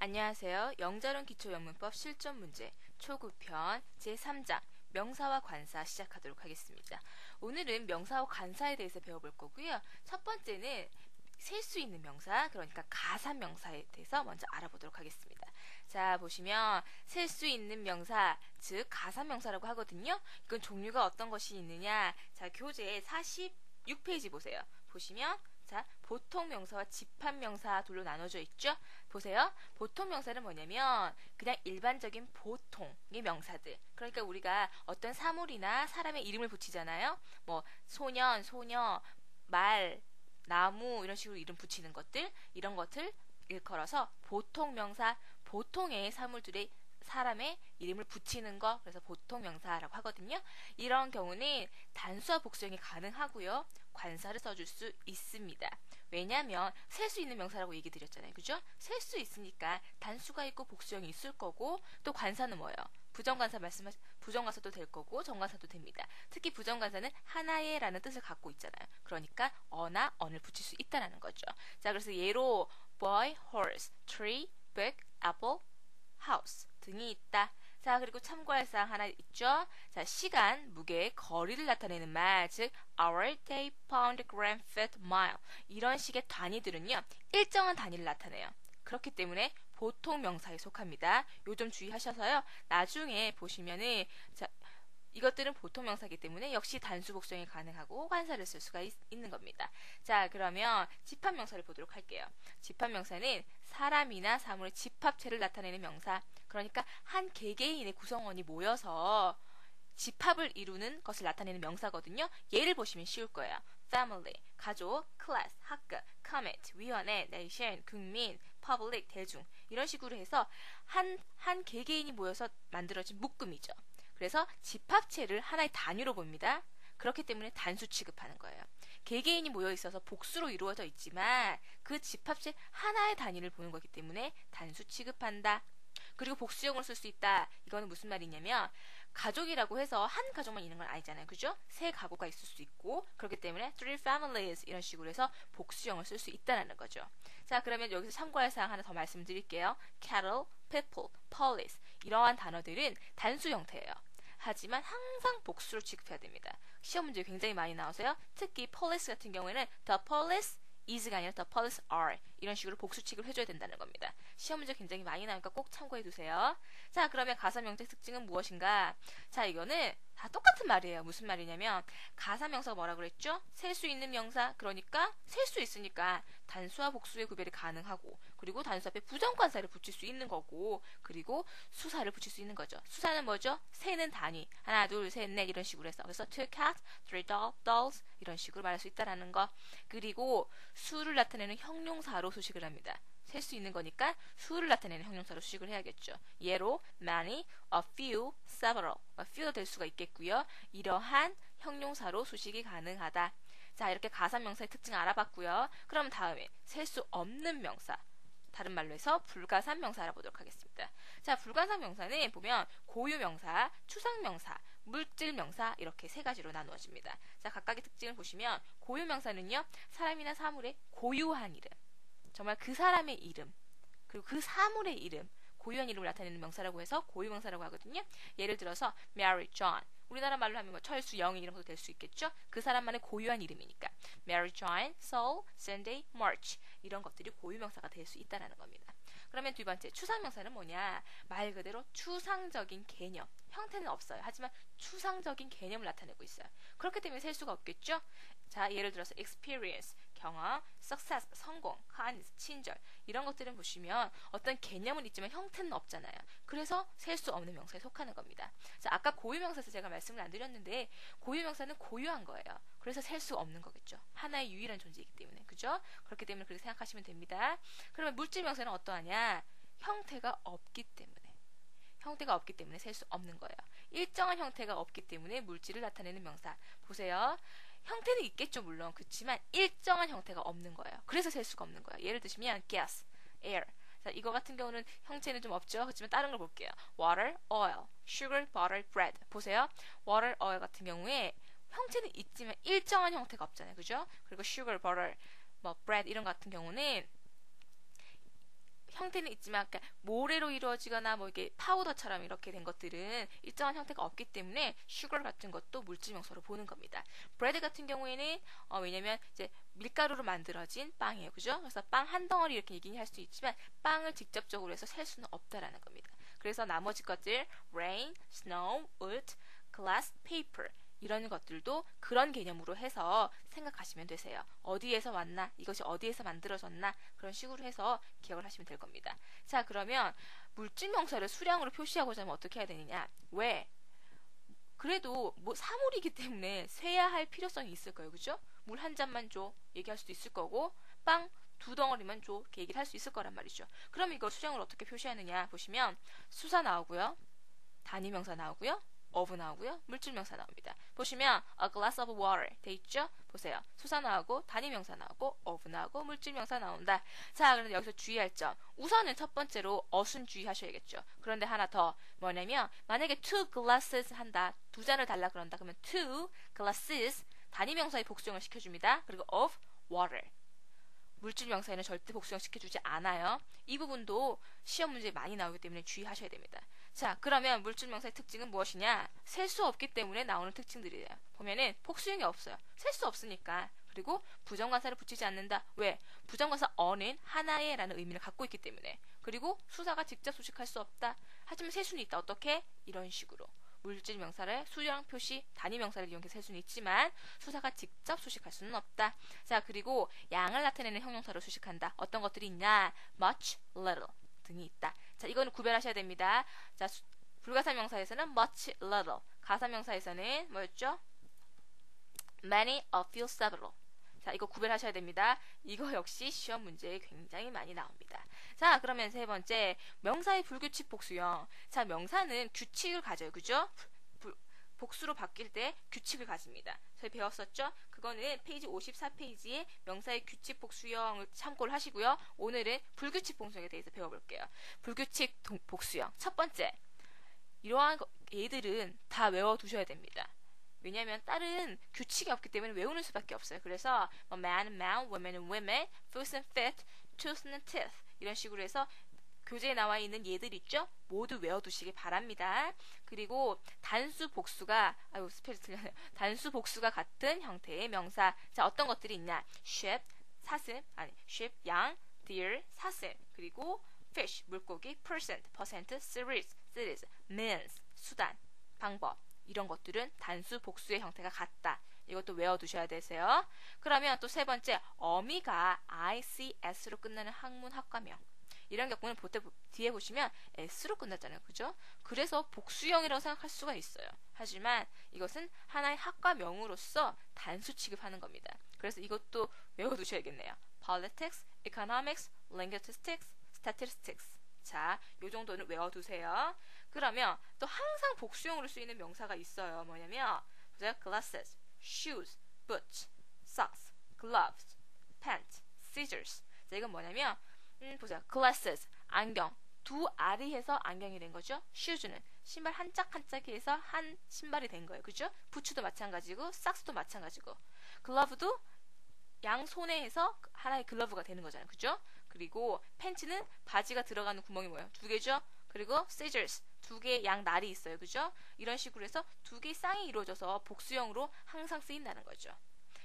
안녕하세요. 영자론 기초영문법 실전 문제 초급편 제3장 명사와 관사 시작하도록 하겠습니다. 오늘은 명사와 관사에 대해서 배워볼 거고요. 첫 번째는 셀 수 있는 명사, 그러니까 가산명사에 대해서 먼저 알아보도록 하겠습니다. 자, 보시면 셀 수 있는 명사, 즉 가산명사라고 하거든요. 이건 종류가 어떤 것이 있느냐? 자, 교재 46페이지 보세요. 보시면 자, 보통 명사와 집합 명사 둘로 나눠져 있죠? 보세요. 보통 명사는 뭐냐면 그냥 일반적인 보통의 명사들. 그러니까 우리가 어떤 사물이나 사람의 이름을 붙이잖아요. 뭐 소년, 소녀, 말, 나무 이런 식으로 이름 붙이는 것들, 이런 것들 일컬어서 보통 명사, 보통의 사물들의 사람의 이름을 붙이는 거, 그래서 보통 명사라고 하거든요. 이런 경우는 단수와 복수형이 가능하고요. 관사를 써줄 수 있습니다. 왜냐하면 셀 수 있는 명사라고 얘기 드렸잖아요. 그죠? 셀 수 있으니까 단수가 있고 복수형이 있을 거고, 또 관사는 뭐예요? 부정관사 부정관사도 될 거고 정관사도 됩니다. 특히 부정관사는 하나의 라는 뜻을 갖고 있잖아요. 그러니까 어나 언을 붙일 수 있다는 거죠. 자, 그래서 예로 boy, horse, tree, book, apple, house 등이 있다. 자, 그리고 참고할 사항 하나 있죠. 자, 시간, 무게, 거리를 나타내는 말, 즉 hour, day, pound, gram, feet, mile 이런 식의 단위들은요, 일정한 단위를 나타내요. 그렇기 때문에 보통 명사에 속합니다. 요 점 주의하셔서요. 나중에 보시면은 자, 이것들은 보통 명사이기 때문에 역시 단수 복수형이 가능하고 관사를 쓸 수가 있는 겁니다. 자, 그러면 집합 명사를 보도록 할게요. 집합 명사는 사람이나 사물의 집합체를 나타내는 명사. 그러니까 한 개개인의 구성원이 모여서 집합을 이루는 것을 나타내는 명사거든요. 예를 보시면 쉬울 거예요. family, 가족, class, 학급, commit, 위원회, nation, 국민, public, 대중 이런 식으로 해서 한 개개인이 모여서 만들어진 묶음이죠. 그래서 집합체를 하나의 단위로 봅니다. 그렇기 때문에 단수 취급하는 거예요. 개개인이 모여 있어서 복수로 이루어져 있지만 그 집합체 하나의 단위를 보는 거기 때문에 단수 취급한다. 그리고 복수형으로 쓸 수 있다. 이거는 무슨 말이냐면 가족이라고 해서 한 가족만 있는 건 아니잖아요. 그죠? 세 가구가 있을 수 있고 그렇기 때문에 three families 이런 식으로 해서 복수형을 쓸 수 있다는 거죠. 자, 그러면 여기서 참고할 사항 하나 더 말씀드릴게요. cattle, people, police 이러한 단어들은 단수 형태예요. 하지만 항상 복수로 취급해야 됩니다. 시험 문제 굉장히 많이 나오세요. 특히 police 같은 경우에는 the police is가 아니라 the police are 이런 식으로 복수 취급을 해줘야 된다는 겁니다. 시험 문제 굉장히 많이 나오니까 꼭 참고해 두세요. 자, 그러면 가사명사의 특징은 무엇인가? 자, 이거는 다 똑같은 말이에요. 무슨 말이냐면 가사명사가 뭐라 그랬죠? 셀 수 있는 명사, 그러니까 셀 수 있으니까 단수와 복수의 구별이 가능하고, 그리고 단수 앞에 부정관사를 붙일 수 있는 거고, 그리고 수사를 붙일 수 있는 거죠. 수사는 뭐죠? 세는 단위, 하나, 둘, 셋, 넷 이런 식으로 해서 그래서 two cats, three dolls 이런 식으로 말할 수 있다라는 거. 그리고 수를 나타내는 형용사로 수식을 합니다. 셀 수 있는 거니까 수를 나타내는 형용사로 수식을 해야겠죠. 예로 many, a few, several, a few도 될 수가 있겠고요. 이러한 형용사로 수식이 가능하다. 자, 이렇게 가산명사의 특징 알아봤고요. 그럼 다음에 셀 수 없는 명사, 다른 말로 해서 불가산 명사 알아보도록 하겠습니다. 자, 불가산 명사는 보면 고유명사, 추상명사, 물질명사 이렇게 세 가지로 나누어집니다. 자, 각각의 특징을 보시면 고유명사는요, 사람이나 사물의 고유한 이름, 정말 그 사람의 이름, 그리고 그 사물의 이름, 고유한 이름을 나타내는 명사라고 해서 고유명사라고 하거든요. 예를 들어서 Mary, John. 우리나라 말로 하면 뭐 철수, 영희 이런 것도 될 수 있겠죠. 그 사람만의 고유한 이름이니까 Mary, John, Saul, Sunday, March 이런 것들이 고유명사가 될 수 있다는 겁니다. 그러면 두 번째 추상명사는 뭐냐? 말 그대로 추상적인 개념, 형태는 없어요. 하지만 추상적인 개념을 나타내고 있어요. 그렇기 때문에 셀 수가 없겠죠. 자, 예를 들어서 experience, 경험, success, 성공, kindness, 친절 이런 것들은 보시면 어떤 개념은 있지만 형태는 없잖아요. 그래서 셀 수 없는 명사에 속하는 겁니다. 자, 아까 고유명사에서 제가 말씀을 안 드렸는데 고유명사는 고유한 거예요. 그래서 셀 수 없는 거겠죠. 하나의 유일한 존재이기 때문에. 그죠? 그렇기 때문에 그렇게 생각하시면 됩니다. 그러면 물질명사는 어떠하냐? 형태가 없기 때문에. 형태가 없기 때문에 셀 수 없는 거예요. 일정한 형태가 없기 때문에 물질을 나타내는 명사. 보세요. 형태는 있겠죠, 물론. 그렇지만 일정한 형태가 없는 거예요. 그래서 셀 수가 없는 거예요. 예를 드시면 gas, air. 자, 이거 같은 경우는 형체는 좀 없죠. 그렇지만 다른 걸 볼게요. water, oil, sugar, butter, bread. 보세요. water, oil 같은 경우에 형체는 있지만 일정한 형태가 없잖아요. 그죠? 그리고 sugar, butter, 뭐 bread 이런 것 같은 경우는 형태는 있지만 그러니까 모래로 이루어지거나 뭐 이게 파우더처럼 이렇게 된 것들은 일정한 형태가 없기 때문에 sugar 같은 것도 물질 명사로 보는 겁니다. bread 같은 경우에는 왜냐면 이제 밀가루로 만들어진 빵이에요. 그죠? 그래서 빵 한 덩어리 이렇게 얘기는 할 수 있지만 빵을 직접적으로 해서 셀 수는 없다라는 겁니다. 그래서 나머지 것들 rain, snow, wood, glass, paper 이런 것들도 그런 개념으로 해서 생각하시면 되세요. 어디에서 왔나? 이것이 어디에서 만들어졌나? 그런 식으로 해서 기억을 하시면 될 겁니다. 자, 그러면 물질 명사를 수량으로 표시하고자 하면 어떻게 해야 되느냐? 왜? 그래도 뭐 사물이기 때문에 세야 할 필요성이 있을 거예요. 그죠? 물 한 잔만 줘. 얘기할 수도 있을 거고 빵 두 덩어리만 줘. 이렇게 얘기를 할 수 있을 거란 말이죠. 그럼 이거 수량으로 어떻게 표시하느냐 보시면 수사 나오고요. 단위명사 나오고요. of 나오고요. 물질명사 나옵니다. 보시면 a glass of water 돼 있죠? 보세요. 수사 나오고 단위명사 나오고 of 나오고 물질명사 나온다. 자, 그런데 여기서 주의할 점. 우선은 첫 번째로 어순 주의하셔야겠죠. 그런데 하나 더 뭐냐면 만약에 two glasses 한다. 두 잔을 달라 그런다. 그러면 two glasses 단위명사의 복수형을 시켜줍니다. 그리고 of water 물질 명사에는 절대 복수형 시켜주지 않아요. 이 부분도 시험 문제에 많이 나오기 때문에 주의하셔야 됩니다. 자, 그러면 물질 명사의 특징은 무엇이냐? 셀 수 없기 때문에 나오는 특징들이에요. 보면은 복수형이 없어요. 셀 수 없으니까. 그리고 부정관사를 붙이지 않는다. 왜? 부정관사 어는 하나의 라는 의미를 갖고 있기 때문에. 그리고 수사가 직접 수식할 수 없다. 하지만 셀 수는 있다. 어떻게? 이런 식으로. 물질 명사를 수량 표시 단위 명사를 이용해서 셀 수는 있지만 수사가 직접 수식할 수는 없다. 자, 그리고 양을 나타내는 형용사로 수식한다. 어떤 것들이 있냐? much, little 등이 있다. 자, 이거는 구별하셔야 됩니다. 자, 불가사 명사에서는 much, little. 가사 명사에서는 뭐였죠? many, a few, several. 자, 이거 구별하셔야 됩니다. 이거 역시 시험 문제에 굉장히 많이 나옵니다. 자, 그러면 세 번째, 명사의 불규칙 복수형. 자, 명사는 규칙을 가져요. 그죠? 복수로 바뀔 때 규칙을 가집니다. 저희 배웠었죠? 그거는 페이지 54페이지에 명사의 규칙 복수형을 참고를 하시고요. 오늘은 불규칙 복수형에 대해서 배워볼게요. 불규칙 복수형. 첫 번째, 이러한 얘들은 다 외워두셔야 됩니다. 왜냐하면 다른 규칙이 없기 때문에 외우는 수밖에 없어요. 그래서 man, man, woman, women, foot and feet, tooth and teeth 이런 식으로 해서 교재에 나와 있는 얘들 있죠? 모두 외워두시기 바랍니다. 그리고 단수 복수가 스펠이 틀렸네요. 단수 복수가 같은 형태의 명사. 자, 어떤 것들이 있냐? sheep, 사슴, sheep, 양, deer, 사슴, 그리고 fish, 물고기, percent, series, means, 수단, 방법. 이런 것들은 단수 복수의 형태가 같다. 이것도 외워두셔야 되세요. 그러면 또 세 번째, 어미가 ICS로 끝나는 학문 학과명. 이런 경우는 뒤에 보시면 S로 끝났잖아요. 그죠? 그래서 복수형이라고 생각할 수가 있어요. 하지만 이것은 하나의 학과명으로서 단수 취급하는 겁니다. 그래서 이것도 외워두셔야겠네요. Politics, Economics, Linguistics, Statistics. 자, 요 정도는 외워두세요. 그러면 또 항상 복수형으로 쓰이는 명사가 있어요. 뭐냐면 보세요. glasses, shoes, boots, socks, gloves, pants, scissors. 자, 이건 뭐냐면 보세요. glasses, 안경. 두 알이 해서 안경이 된 거죠. shoes는 신발 한 짝 한 짝이 해서 한 신발이 된 거예요. 그죠? 부츠도 마찬가지고 socks도 마찬가지고 glove도 양손에 해서 하나의 글러브가 되는 거잖아요. 그죠? 그리고 팬츠는 바지가 들어가는 구멍이 뭐예요? 두 개죠? 그리고 scissors, 두 개의 양 날이 있어요. 그죠? 이런 식으로 해서 두 개의 쌍이 이루어져서 복수형으로 항상 쓰인다는 거죠.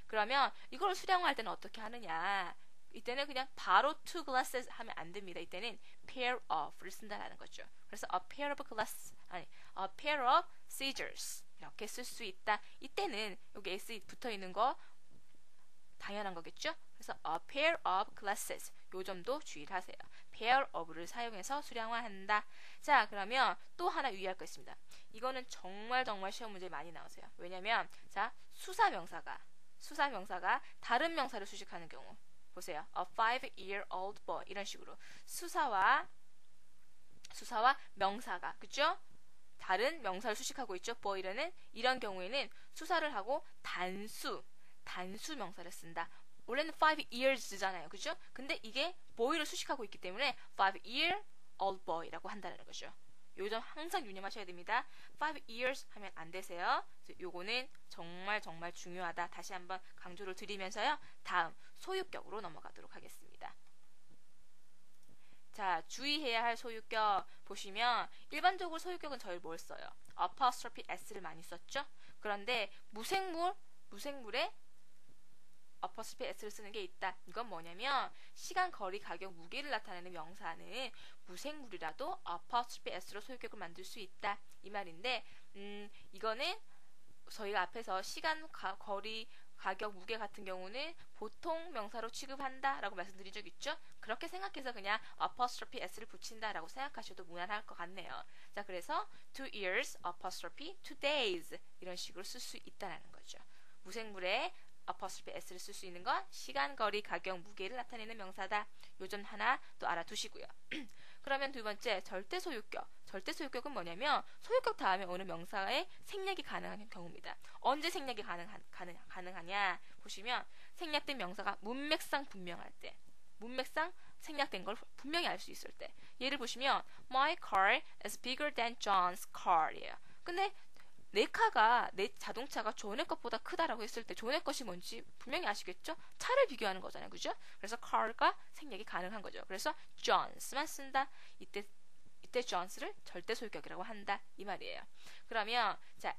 그러면 이걸 수량화할 때는 어떻게 하느냐? 이때는 그냥 바로 two glasses 하면 안 됩니다. 이때는 pair of를 쓴다는 거죠. 그래서 a pair of glasses, a pair of scissors 이렇게 쓸 수 있다. 이때는 여기 s 붙어 있는 거 당연한 거겠죠? 그래서 a pair of glasses 요 점도 주의를 하세요. pair of를 사용해서 수량화한다. 자, 그러면 또 하나 유의할 거 있습니다. 이거는 정말 시험 문제에 많이 나오세요. 왜냐면 자, 수사명사가 다른 명사를 수식하는 경우 보세요. A 5-year-old boy 이런 식으로 수사와 명사가 그죠? 다른 명사를 수식하고 있죠. boy라는 이런 경우에는 수사를 하고 단수 명사를 쓴다. 원래는 5 years잖아요. 그죠? 근데 이게 boy를 수식하고 있기 때문에 5-year-old boy라고 한다는 거죠. 요 점 항상 유념하셔야 됩니다. 5 years 하면 안 되세요. 요거는 정말 중요하다. 다시 한번 강조를 드리면서요. 다음 소유격으로 넘어가도록 하겠습니다. 자, 주의해야 할 소유격 보시면 일반적으로 소유격은 저희 뭘 써요? apostrophe s를 많이 썼죠? 그런데 무생물에 apostrophe s를 쓰는 게 있다. 이건 뭐냐면 시간, 거리, 가격, 무게를 나타내는 명사는 무생물이라도 apostrophe s로 소유격을 만들 수 있다. 이 말인데 이거는 저희가 앞에서 시간, 거리, 가격, 무게 같은 경우는 보통 명사로 취급한다 라고 말씀드린 적 있죠? 그렇게 생각해서 그냥 apostrophe s를 붙인다 라고 생각하셔도 무난할 것 같네요. 자, 그래서 2 years apostrophe 2 days 이런 식으로 쓸 수 있다는 거죠. 무생물에 apostrophe s를 쓸 수 있는 건 시간, 거리, 가격, 무게를 나타내는 명사다. 요 점 하나 또 알아두시고요. 그러면 두 번째, 절대 소유격. 절대 소유격은 뭐냐면 소유격 다음에 오는 명사의 생략이 가능한 경우입니다. 언제 생략이 가능하냐 보시면 생략된 명사가 문맥상 분명할 때, 문맥상 생략된 걸 분명히 알 수 있을 때. 예를 보시면 My car is bigger than John's car이에요. 근데 내 자동차가 존의 것보다 크다라고 했을 때 존의 것이 뭔지 분명히 아시겠죠? 차를 비교하는 거잖아요. 그죠? 그래서 car가 생략이 가능한 거죠. 그래서 Johns만 쓴다. 이때 Johns를 절대 소유격이라고 한다. 이 말이에요. 그러면 자,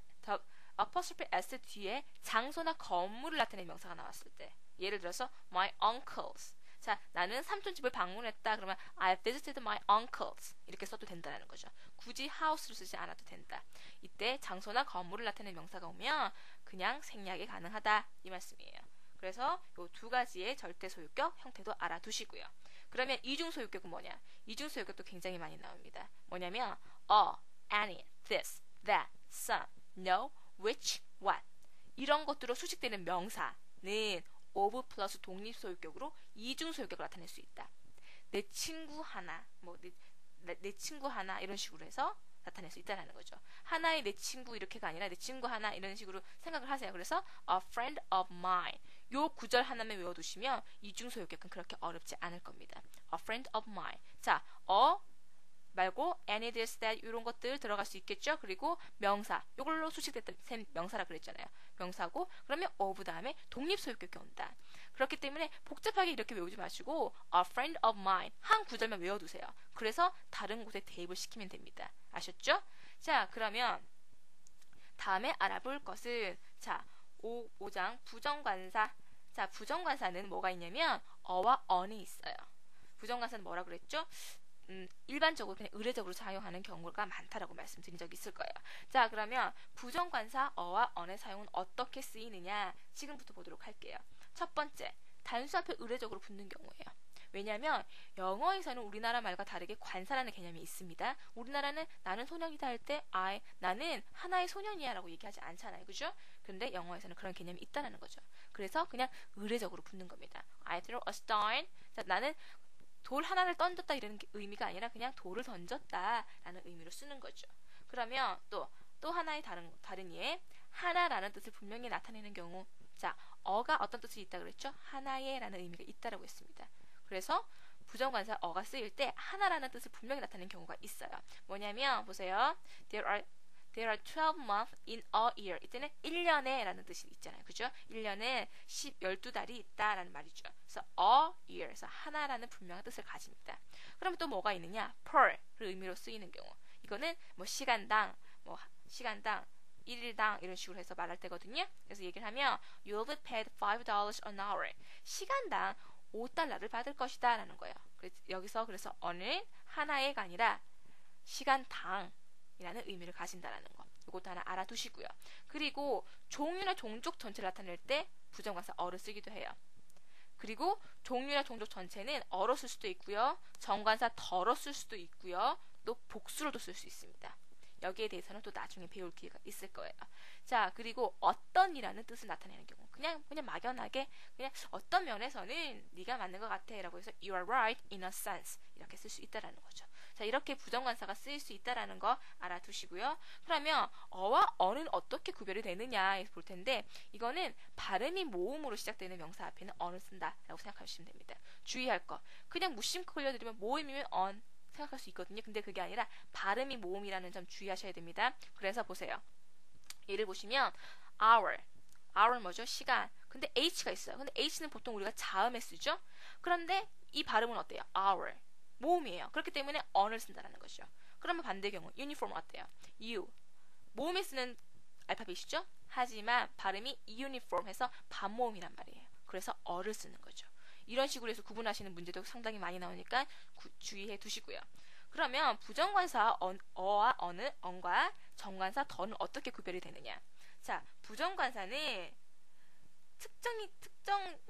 apostrophe s 뒤에 장소나 건물을 나타내는 명사가 나왔을 때 예를 들어서 my uncles. 자, 나는 삼촌 집을 방문했다. 그러면 I visited my uncles. 이렇게 써도 된다는 거죠. 굳이 house를 쓰지 않아도 된다. 이때 장소나 건물을 나타내는 명사가 오면 그냥 생략이 가능하다. 이 말씀이에요. 그래서 이 두 가지의 절대 소유격 형태도 알아두시고요. 그러면 이중 소유격은 뭐냐? 이중 소유격도 굉장히 많이 나옵니다. 뭐냐면 any, this, that, some, no, which, what 이런 것들로 수식되는 명사는 of 플러스 독립 소유격으로 이중 소유격을 나타낼 수 있다. 내 친구 하나, 내 친구 하나 이런 식으로 해서 나타낼 수 있다는 거죠. 하나의 내 친구 이렇게가 아니라 내 친구 하나 이런 식으로 생각을 하세요. 그래서 a friend of mine 요 구절 하나만 외워두시면 이중 소유격은 그렇게 어렵지 않을 겁니다. a friend of mine. 자, 말고 any, this, that 이런 것들 들어갈 수 있겠죠. 그리고 명사 이걸로 수식됐던 셈 명사라 그랬잖아요. 명사고 그러면 of 다음에 독립 소유격이 온다. 그렇기 때문에 복잡하게 이렇게 외우지 마시고 a friend of mine 한 구절만 외워두세요. 그래서 다른 곳에 대입을 시키면 됩니다. 아셨죠? 자, 그러면 다음에 알아볼 것은 자 5장 부정관사. 자, 부정관사는 뭐가 있냐면 어와 언이 있어요. 부정관사는 뭐라 그랬죠? 일반적으로 그냥 의례적으로 사용하는 경우가 많다라고 말씀드린 적이 있을 거예요. 자, 그러면 부정관사 어와 언의 사용은 어떻게 쓰이느냐 지금부터 보도록 할게요. 첫 번째, 단수 앞에 의례적으로 붙는 경우예요. 왜냐하면 영어에서는 우리나라 말과 다르게 관사라는 개념이 있습니다. 우리나라는 나는 소년이다 할 때 나는 하나의 소년이야 라고 얘기하지 않잖아요. 그죠? 근데 영어에서는 그런 개념이 있다는 거죠. 그래서 그냥 의례적으로 붙는 겁니다. I threw a stone. 자, 나는 돌 하나를 던졌다 이런 의미가 아니라 그냥 돌을 던졌다라는 의미로 쓰는 거죠. 그러면 또 하나의 다른 예 하나라는 뜻을 분명히 나타내는 경우. 자, 어가 어떤 뜻이 있다 그랬죠? 하나의 라는 의미가 있다라고 했습니다. 그래서 부정관사 어가 쓰일 때 하나라는 뜻을 분명히 나타내는 경우가 있어요. 뭐냐면 보세요. There are 12 months in a year. 이때는 1년에 라는 뜻이 있잖아요. 그죠? 1년에 12달이 있다라는 말이죠. 그래서 a year. 그래서 하나라는 분명한 뜻을 가집니다. 그러면 또 뭐가 있느냐? per 를 의미로 쓰이는 경우. 이거는 시간당 1일당 이런 식으로 해서 말할 때거든요. 그래서 얘기를 하면 you'll be paid $5 an hour. 시간당 $5를 받을 것이다 라는 거예요. 여기서 그래서 어는 하나의가 아니라 시간당 이라는 의미를 가진다라는 거. 이것도 하나 알아두시고요. 그리고 종류나 종족 전체를 나타낼 때 부정관사 어를 쓰기도 해요. 그리고 종류나 종족 전체는 어로 쓸 수도 있고요. 정관사 더러 쓸 수도 있고요. 또 복수로도 쓸 수 있습니다. 여기에 대해서는 또 나중에 배울 기회가 있을 거예요. 자, 그리고 어떤이라는 뜻을 나타내는 경우. 그냥 막연하게 그냥 어떤 면에서는 네가 맞는 것 같아 라고 해서 you are right in a sense 이렇게 쓸 수 있다라는 거죠. 자, 이렇게 부정관사가 쓰일 수 있다라는 거 알아두시고요. 그러면 어와 어는 어떻게 구별이 되느냐 볼 텐데 이거는 발음이 모음으로 시작되는 명사 앞에는 어를 쓴다라고 생각하시면 됩니다. 주의할 거. 그냥 무심코 걸려드리면 모음이면 언 생각할 수 있거든요. 근데 그게 아니라 발음이 모음이라는 점 주의하셔야 됩니다. 그래서 보세요. 예를 보시면 hour 뭐죠? 시간. 근데 h가 있어요. 근데 h는 보통 우리가 자음에 쓰죠. 그런데 이 발음은 어때요? hour. 모음이에요. 그렇기 때문에 on을 쓴다라는 거죠. 그러면 반대 경우 uniform 어때요? U 모음에 쓰는 알파벳이죠. 하지만 발음이 uniform 해서 반모음이란 말이에요. 그래서 어를 쓰는 거죠. 이런 식으로 해서 구분하시는 문제도 상당히 많이 나오니까 주의해 두시고요. 그러면 부정관사 어와 어는 on과 정관사 더는 어떻게 구별이 되느냐? 자, 부정관사는 특정이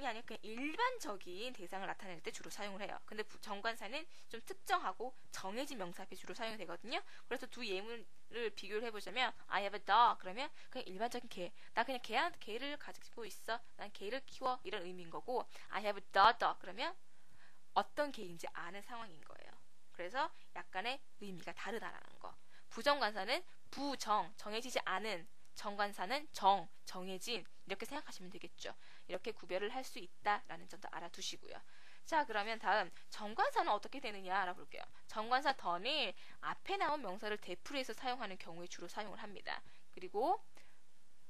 아니라 그냥 일반적인 대상을 나타낼 때 주로 사용을 해요. 근데 정관사는 좀 특정하고 정해진 명사 앞에 주로 사용이 되거든요. 그래서 두 예문을 비교를 해보자면 I have a dog 그러면 그냥 일반적인 개, 나 그냥 개를 가지고 있어, 난 개를 키워 이런 의미인 거고 I have the dog 그러면 어떤 개인지 아는 상황인 거예요. 그래서 약간의 의미가 다르다라는 거. 부정관사는 정해지지 않은, 정관사는 정해진 이렇게 생각하시면 되겠죠. 이렇게 구별을 할 수 있다라는 점도 알아두시고요. 자, 그러면 다음 정관사는 어떻게 되느냐 알아볼게요. 정관사 더는 앞에 나온 명사를 대풀이해서 사용하는 경우에 주로 사용을 합니다. 그리고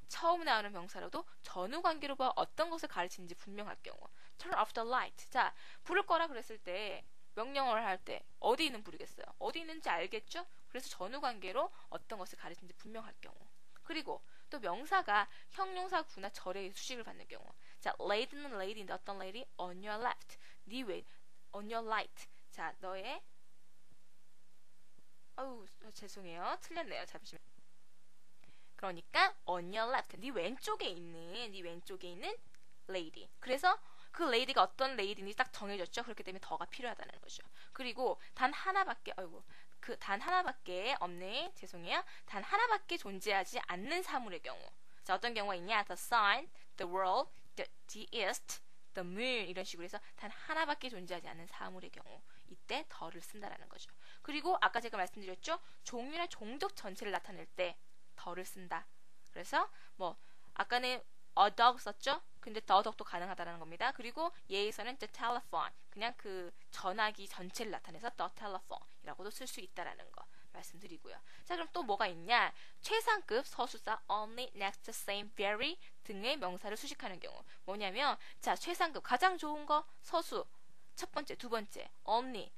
처음 나오는 명사라도 전후 관계로 봐 어떤 것을 가르치는지 분명할 경우 turn off the light. 자, 불을 꺼라 그랬을 때 명령어를 할 때 어디 있는 불이겠어요? 어디 있는지 알겠죠? 그래서 전후 관계로 어떤 것을 가르치는지 분명할 경우. 그리고 또 명사가 형용사 구나 절의 수식을 받는 경우. 자, lady는 lady인데 어떤 lady? on your left. 네 왼, on your right. 자, 너의 죄송해요. 틀렸네요. 잠시만. 그러니까 on your left. 네 왼쪽에 있는 lady. 그래서 그 lady가 어떤 lady인지 딱 정해졌죠. 그렇기 때문에 더가 필요하다는 거죠. 그리고 단 하나밖에 없는, 죄송해요. 단 하나밖에 존재하지 않는 사물의 경우. 자, 어떤 경우가 있냐? The sun, the world, the east, the moon 이런 식으로 해서 단 하나밖에 존재하지 않는 사물의 경우. 이때 더를 쓴다라는 거죠. 그리고 아까 제가 말씀드렸죠. 종류나 종족 전체를 나타낼 때 더를 쓴다. 그래서 아까는 a dog 썼죠? 근데 the dog도 가능하다는 겁니다. 그리고 예에서는 the telephone 그냥 그 전화기 전체를 나타내서 the telephone이라고도 쓸 수 있다라는 거 말씀드리고요. 자, 그럼 또 뭐가 있냐? 최상급 서술사 only, next, same, very 등의 명사를 수식하는 경우 뭐냐면 자, 최상급 가장 좋은 거 서수 첫 번째, 두 번째 only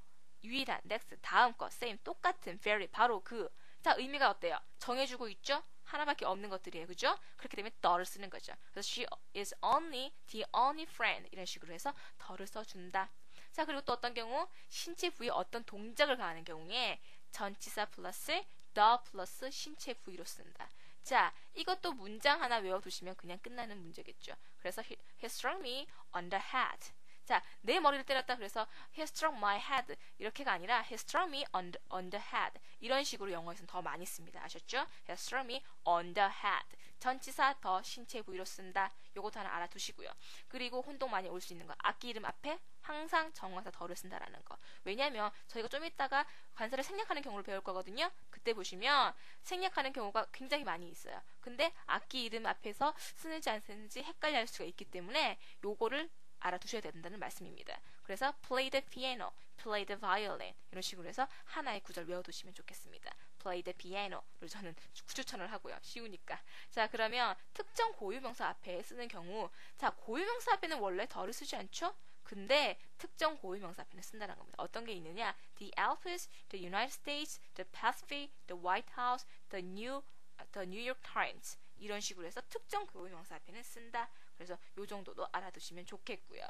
유일한, next 다음 거, same 똑같은, very 바로 그. 자, 의미가 어때요? 정해주고 있죠? 하나밖에 없는 것들이에요. 그죠? 그렇기 때문에 the를 쓰는 거죠. 그래서 she is only the only friend 이런 식으로 해서 the를 써준다. 자, 그리고 또 어떤 경우 신체 부위에 어떤 동작을 가하는 경우에 전치사 플러스 the 플러스 신체 부위로 쓴다. 자, 이것도 문장 하나 외워두시면 그냥 끝나는 문제겠죠. 그래서 he struck me on the head. 자, 내 머리를 때렸다 그래서 he struck my head 이렇게가 아니라 he struck me on the head 이런 식으로 영어에서는 더 많이 씁니다. 아셨죠? he struck me on the head 전치사 더 신체 부위로 쓴다. 요것도 하나 알아두시고요. 그리고 혼동 많이 올 수 있는 거 악기 이름 앞에 항상 정관사 더를 쓴다라는 거. 왜냐면 저희가 좀 이따가 관사를 생략하는 경우를 배울 거거든요. 그때 보시면 생략하는 경우가 굉장히 많이 있어요. 근데 악기 이름 앞에서 쓰는지 안 쓰는지 헷갈려 할 수가 있기 때문에 요거를 알아두셔야 된다는 말씀입니다. 그래서 play the piano, play the violin 이런 식으로 해서 하나의 구절 외워두시면 좋겠습니다. play the piano를 저는 추천을 하고요. 쉬우니까. 자, 그러면 특정 고유명사 앞에 쓰는 경우 자, 고유명사 앞에는 원래 더를 쓰지 않죠? 근데 특정 고유명사 앞에는 쓴다는 겁니다. 어떤 게 있느냐? The Alps, the United States, the Pacific, the White House, the New York Times 이런 식으로 해서 특정 고유명사 앞에는 쓴다. 그래서 요 정도도 알아두시면 좋겠고요.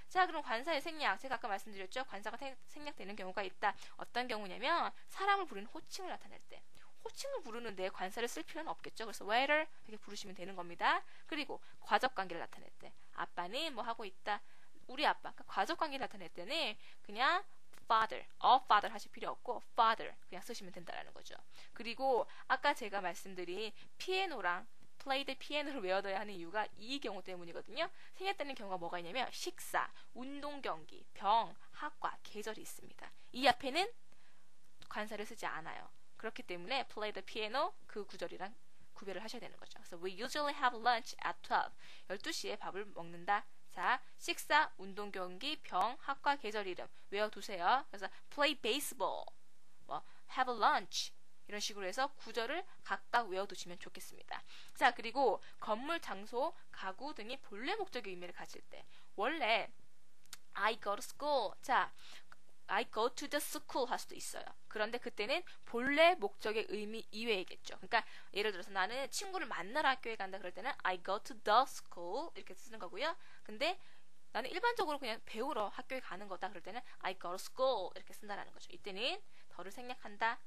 자, 그럼 관사의 생략. 제가 아까 말씀드렸죠. 관사가 생략되는 경우가 있다. 어떤 경우냐면 사람을 부르는 호칭을 나타낼 때. 호칭을 부르는데 관사를 쓸 필요는 없겠죠. 그래서 waiter 이렇게 부르시면 되는 겁니다. 그리고 과적관계를 나타낼 때. 아빠는 뭐 하고 있다. 우리 아빠. 그러니까 과적관계를 나타낼 때는 그냥 father, father 하실 필요 없고 father 그냥 쓰시면 된다라는 거죠. 그리고 아까 제가 말씀드린 피아노랑 play the piano를 외워둬야 하는 이유가 이 경우 때문이거든요. 생략되는 경우가 뭐가 있냐면 식사, 운동 경기, 병, 학과, 계절이 있습니다. 이 앞에는 관사를 쓰지 않아요. 그렇기 때문에 play the piano 그 구절이랑 구별을 하셔야 되는 거죠. 그래서 we usually have lunch at 12. 12시에 밥을 먹는다. 자, 식사, 운동 경기, 병, 학과, 계절 이름 외워두세요. 그래서 play baseball, have lunch 이런 식으로 해서 구절을 각각 외워두시면 좋겠습니다. 자, 그리고 건물, 장소, 가구 등이 본래 목적의 의미를 가질 때 원래 I go to school. 자, I go to the school 할 수도 있어요. 그런데 그때는 본래 목적의 의미 이외이겠죠. 그러니까 예를 들어서 나는 친구를 만나러 학교에 간다 그럴 때는 I go to the school 이렇게 쓰는 거고요. 근데 나는 일반적으로 그냥 배우러 학교에 가는 거다 그럴 때는 I go to school 이렇게 쓴다라는 거죠. 이때는 더를 생략한다,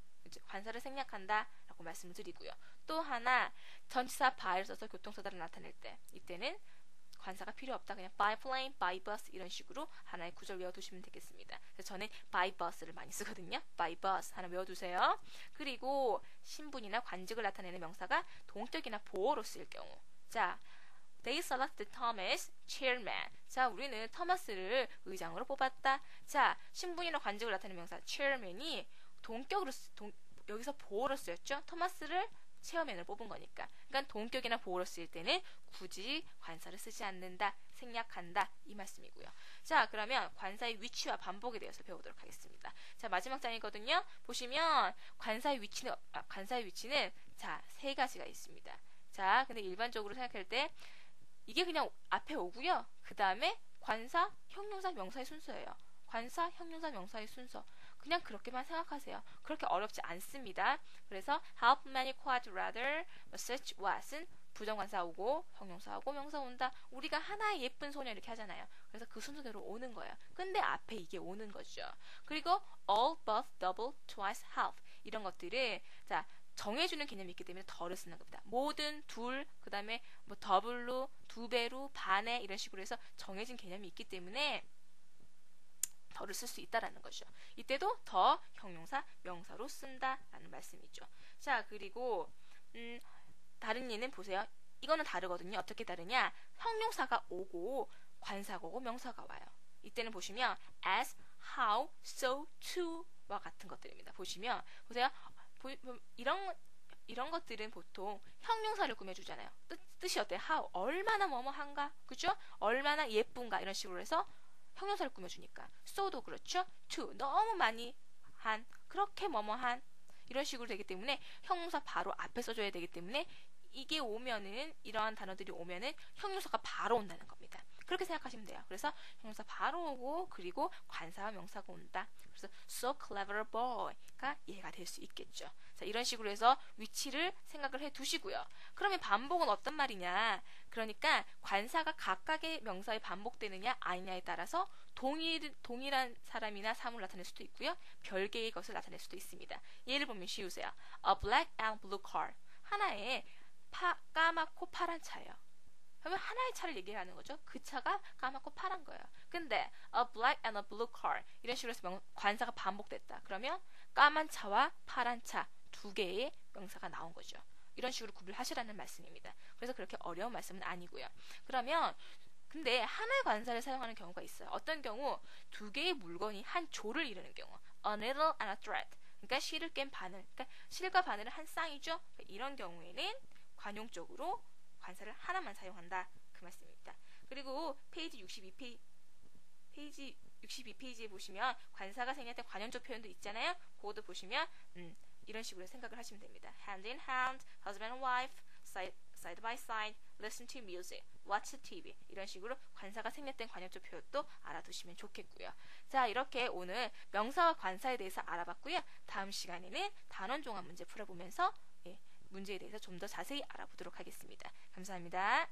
관사를 생략한다 라고 말씀을 드리고요. 또 하나 전치사 by를 써서 교통수단을 나타낼 때 이때는 관사가 필요 없다. 그냥 by plane, by bus 이런 식으로 하나의 구절 외워두시면 되겠습니다. 그래서 저는 by bus를 많이 쓰거든요. by bus 하나 외워두세요. 그리고 신분이나 관직을 나타내는 명사가 동격이나 보어로 쓰일 경우 자 They selected Thomas chairman. 자, 우리는 토마스를 의장으로 뽑았다. 자, 신분이나 관직을 나타내는 명사 chairman이 동격으로 여기서 보어로 쓰였죠. 토마스를 체어맨을 뽑은 거니까. 그러니까 동격이나 보어로 쓰일 때는 굳이 관사를 쓰지 않는다, 생략한다 이 말씀이고요. 자, 그러면 관사의 위치와 반복에 대해서 배우도록 하겠습니다. 자, 마지막 장이거든요. 보시면 관사의 위치는 자, 세 가지가 있습니다. 자, 근데 일반적으로 생각할 때 이게 그냥 앞에 오고요. 그 다음에 관사, 형용사, 명사의 순서예요. 관사, 형용사, 명사의 순서. 그냥 그렇게만 생각하세요. 그렇게 어렵지 않습니다. 그래서 help many quite rather such was은 부정관사 오고 형용사 오고 명사 온다. 우리가 하나의 예쁜 소녀 이렇게 하잖아요. 그래서 그 순서대로 오는 거예요. 근데 앞에 이게 오는 거죠. 그리고 all, both, double, twice, half 이런 것들은 자 정해주는 개념이 있기 때문에 덜을 쓰는 겁니다. 모든, 둘, 그 다음에 뭐 더블로, 두 배로, 반에 이런 식으로 해서 정해진 개념이 있기 때문에 더를 쓸 수 있다라는 거죠. 이때도 더 형용사, 명사로 쓴다라는 말씀이죠. 자, 그리고 다른 예는 보세요. 이거는 다르거든요. 어떻게 다르냐? 형용사가 오고 관사가 오고 명사가 와요. 이때는 보시면 as, how, so, to와 같은 것들입니다. 보시면 보세요. 이런 것들은 보통 형용사를 꾸며주잖아요. 뜻이 어때요? how, 얼마나 뭐뭐한가? 그죠? 얼마나 예쁜가? 이런 식으로 해서 형용사를 꾸며주니까 so도 그렇죠. to, 너무 많이 한, 그렇게 뭐뭐한 이런 식으로 되기 때문에 형용사 바로 앞에 써줘야 되기 때문에 이게 오면은 이러한 단어들이 오면은 형용사가 바로 온다는 겁니다. 그렇게 생각하시면 돼요. 그래서 형용사 바로 오고 그리고 관사와 명사가 온다. 그래서 so clever boy가 이해가 될 수 있겠죠. 자, 이런 식으로 해서 위치를 생각을 해 두시고요. 그러면 반복은 어떤 말이냐? 그러니까 관사가 각각의 명사에 반복되느냐 아니냐에 따라서 동일한 사람이나 사물을 나타낼 수도 있고요. 별개의 것을 나타낼 수도 있습니다. 예를 보면 쉬우세요. A black and blue car. 하나의 까맣고 파란 차예요. 그러면 하나의 차를 얘기하는 거죠. 그 차가 까맣고 파란 거예요. 근데 a black and a blue car 이런 식으로 해서 관사가 반복됐다. 그러면 까만 차와 파란 차 두 개의 명사가 나온 거죠. 이런 식으로 구별하시라는 말씀입니다. 그래서 그렇게 어려운 말씀은 아니고요. 그러면 근데 하나의 관사를 사용하는 경우가 있어요. 어떤 경우 두 개의 물건이 한 조를 이루는 경우 a needle and a thread 그러니까 실을 깬 바늘 그러니까 실과 바늘은 한 쌍이죠. 그러니까 이런 경우에는 관용적으로 관사를 하나만 사용한다. 그 말씀입니다. 그리고 페이지 62페이지에 보시면 관사가 생략된 관용적 표현도 있잖아요. 그것도 보시면 이런 식으로 생각을 하시면 됩니다. hand in hand, husband and wife, side by side, listen to music, watch TV 이런 식으로 관사가 생략된 관용적 표현도 알아두시면 좋겠고요. 자, 이렇게 오늘 명사와 관사에 대해서 알아봤고요. 다음 시간에는 단원 종합 문제 풀어보면서 문제에 대해서 좀 더 자세히 알아보도록 하겠습니다. 감사합니다.